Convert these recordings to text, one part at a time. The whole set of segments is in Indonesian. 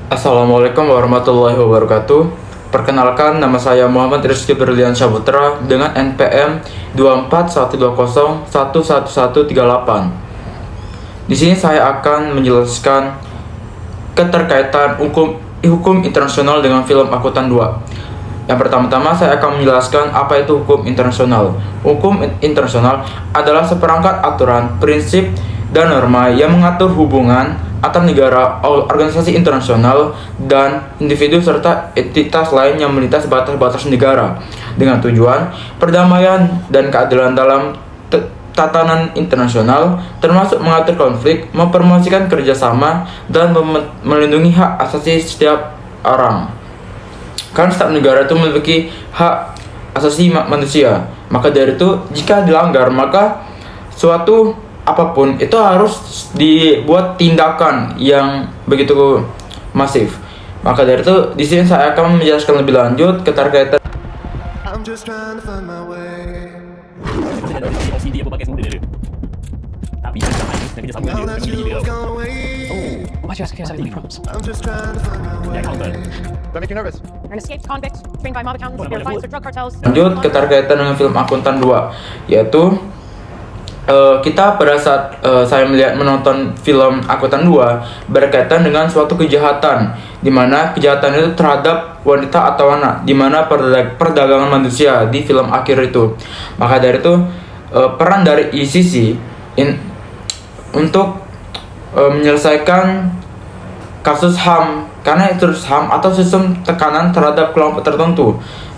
Assalamualaikum warahmatullahi wabarakatuh. Perkenalkan, nama saya Muhammad Rizky Berlian Syaputra dengan NPM 24120111138. Di sini saya akan menjelaskan keterkaitan hukum internasional dengan film Akutan 2. Yang pertama-tama saya akan menjelaskan apa itu hukum internasional. Hukum internasional adalah seperangkat aturan, prinsip, dan norma yang mengatur hubungan antar negara, organisasi internasional, dan individu serta entitas lain yang melintas batas-batas negara dengan tujuan perdamaian dan keadilan dalam tatanan internasional, termasuk mengatur konflik, mempromosikan kerjasama, dan melindungi hak asasi setiap orang. Karena setiap negara itu memiliki hak asasi manusia. Maka dari itu, jika dilanggar, maka suatu apapun itu harus dibuat tindakan yang begitu masif. Maka dari itu, di sini saya akan menjelaskan lebih lanjut keterkaitan. I'm just trying to find my way. OCD apa pakai semua dia. Tapi saya kerja sama Now dia. that you've gone away, Masih ada saving problems. I'm just trying to find my way. Do I make you nervous? You're an escaped convict, trained by mob accountants, Boleh, you're boleh, fights with drug cartels. Lanjut keterkaitan dengan film Akuntan 2, yaitu kita pada saat saya menonton film Akutan 2 berkaitan dengan suatu kejahatan, di mana kejahatan itu terhadap wanita atau anak, di mana perdagangan manusia di film akhir itu. Maka dari itu peran dari ICC untuk menyelesaikan kasus HAM, karena itu HAM atau sistem tekanan terhadap kelompok tertentu.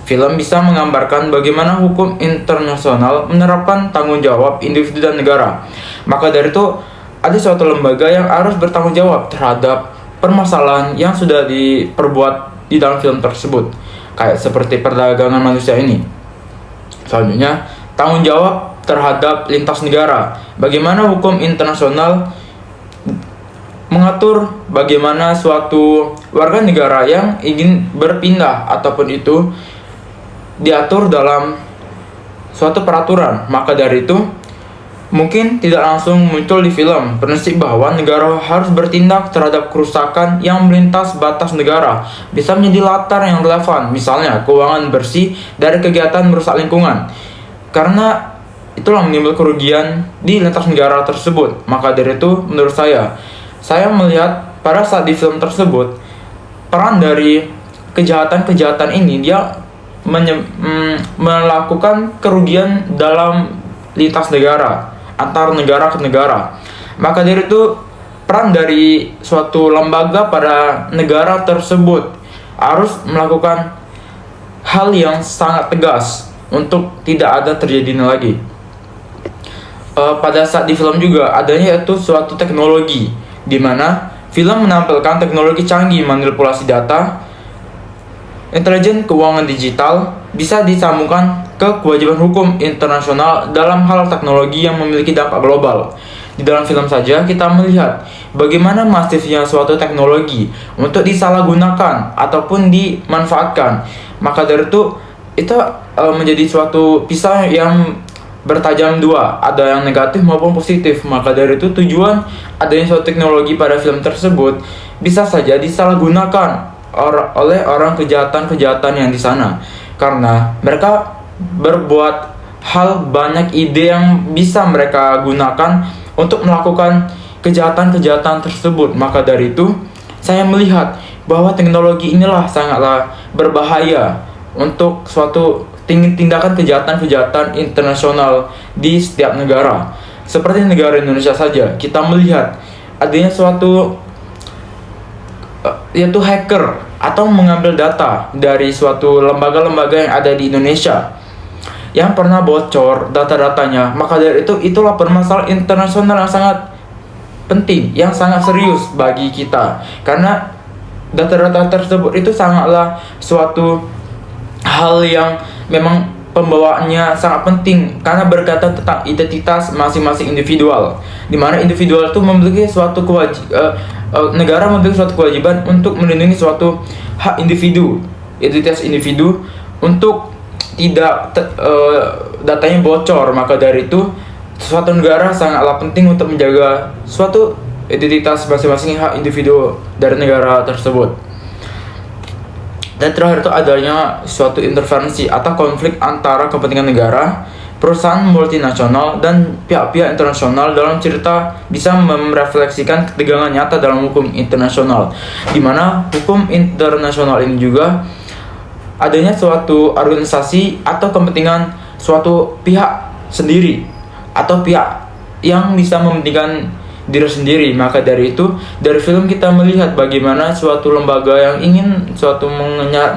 Film bisa menggambarkan bagaimana hukum internasional menerapkan tanggung jawab individu dan negara. Maka dari itu, ada suatu lembaga yang harus bertanggung jawab terhadap permasalahan yang sudah diperbuat di dalam film tersebut, kayak seperti perdagangan manusia ini. Selanjutnya, tanggung jawab terhadap lintas negara. Bagaimana hukum internasional mengatur bagaimana suatu warga negara yang ingin berpindah ataupun itu diatur dalam suatu peraturan. Maka dari itu, mungkin tidak langsung muncul di film prinsip bahwa negara harus bertindak terhadap kerusakan yang melintas batas negara, bisa menjadi latar yang relevan, misalnya keuangan bersih dari kegiatan merusak lingkungan, karena itulah menimbul kerugian di lintas negara tersebut. Maka dari itu, menurut saya melihat pada saat di film tersebut, peran dari kejahatan-kejahatan ini dia melakukan kerugian dalam lintas negara, antar negara ke negara. Maka dari itu, peran dari suatu lembaga pada negara tersebut harus melakukan hal yang sangat tegas untuk tidak ada terjadinya lagi. Pada saat di film juga adanya itu suatu teknologi, di mana film menampilkan teknologi canggih manipulasi data, intelijen keuangan digital, bisa disambungkan ke kewajiban hukum internasional dalam hal teknologi yang memiliki dampak global. Di dalam film saja kita melihat bagaimana masifnya suatu teknologi untuk disalahgunakan ataupun dimanfaatkan. Maka dari itu menjadi suatu pisau yang bertajam dua, ada yang negatif maupun positif. Maka dari itu tujuan adanya suatu teknologi pada film tersebut bisa saja disalahgunakan oleh orang kejahatan yang di sana, karena mereka berbuat hal banyak ide yang bisa mereka gunakan untuk melakukan kejahatan tersebut. Maka dari itu saya melihat bahwa teknologi inilah sangatlah berbahaya untuk suatu tindakan kejahatan internasional di setiap negara. Seperti negara Indonesia saja, kita melihat adanya suatu yaitu hacker atau mengambil data dari suatu lembaga-lembaga yang ada di Indonesia yang pernah bocor data-datanya. Maka dari itu, itulah permasalahan internasional yang sangat penting, yang sangat serius bagi kita, karena data-data tersebut itu sangatlah suatu hal yang memang pembawaannya sangat penting, karena berkaitan tentang identitas masing-masing individual, di mana individual itu memiliki suatu negara memiliki suatu kewajiban untuk melindungi suatu hak individu, identitas individu, untuk tidak datanya bocor. Maka dari itu, suatu negara sangatlah penting untuk menjaga suatu identitas masing-masing hak individu dari negara tersebut. Dan terakhir itu adanya suatu intervensi atau konflik antara kepentingan negara, perusahaan multinasional, dan pihak-pihak internasional dalam cerita bisa merefleksikan ketegangan nyata dalam hukum internasional, di mana hukum internasional ini juga adanya suatu organisasi atau kepentingan suatu pihak sendiri atau pihak yang bisa mementingkan diri sendiri. Maka dari itu, dari film kita melihat bagaimana suatu lembaga yang ingin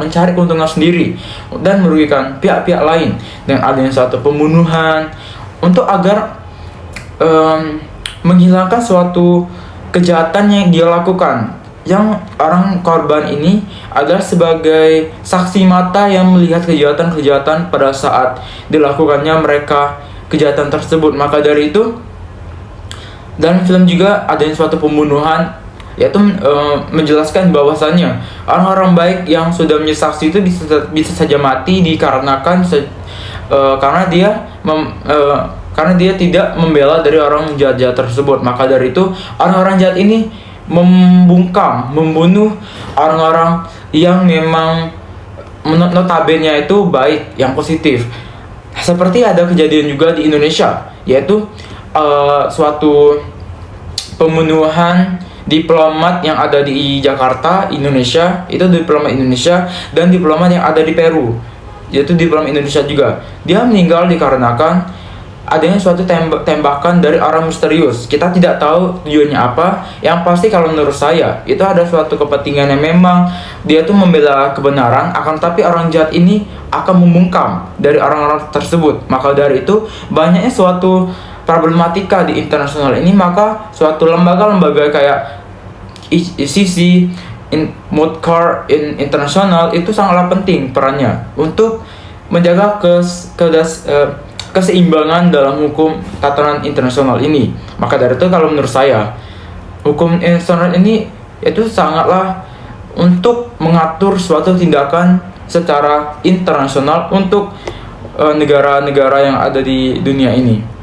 mencari keuntungan sendiri dan merugikan pihak-pihak lain dengan adanya suatu pembunuhan untuk agar menghilangkan suatu kejahatan yang dia lakukan, yang orang korban ini adalah sebagai saksi mata yang melihat kejahatan-kejahatan pada saat dilakukannya mereka kejahatan tersebut. Maka dari itu, dalam film juga adanya suatu pembunuhan, yaitu menjelaskan bahwasannya orang-orang baik yang sudah menjadi saksi itu bisa saja mati dikarenakan karena dia tidak membela dari orang jahat-jahat tersebut. Maka dari itu, orang-orang jahat ini membunuh orang-orang yang memang notabene itu baik, yang positif. Seperti ada kejadian juga di Indonesia, yaitu suatu pembunuhan diplomat yang ada di Jakarta, Indonesia, itu diplomat Indonesia, dan diplomat yang ada di Peru, yaitu diplomat Indonesia juga. Dia meninggal dikarenakan adanya suatu tembakan dari orang misterius. Kita tidak tahu tujuannya apa. Yang pasti kalau menurut saya, itu ada suatu kepentingan yang memang dia tuh membela kebenaran, akan tapi orang jahat ini akan membungkam dari orang-orang tersebut. Maka dari itu, banyaknya suatu problematika di internasional ini, maka suatu lembaga-lembaga kayak ICC, Mudcar internasional itu sangatlah penting perannya untuk menjaga keseimbangan dalam hukum tatanan internasional ini. Maka dari itu, kalau menurut saya, hukum internasional ini itu sangatlah untuk mengatur suatu tindakan secara internasional untuk negara-negara yang ada di dunia ini.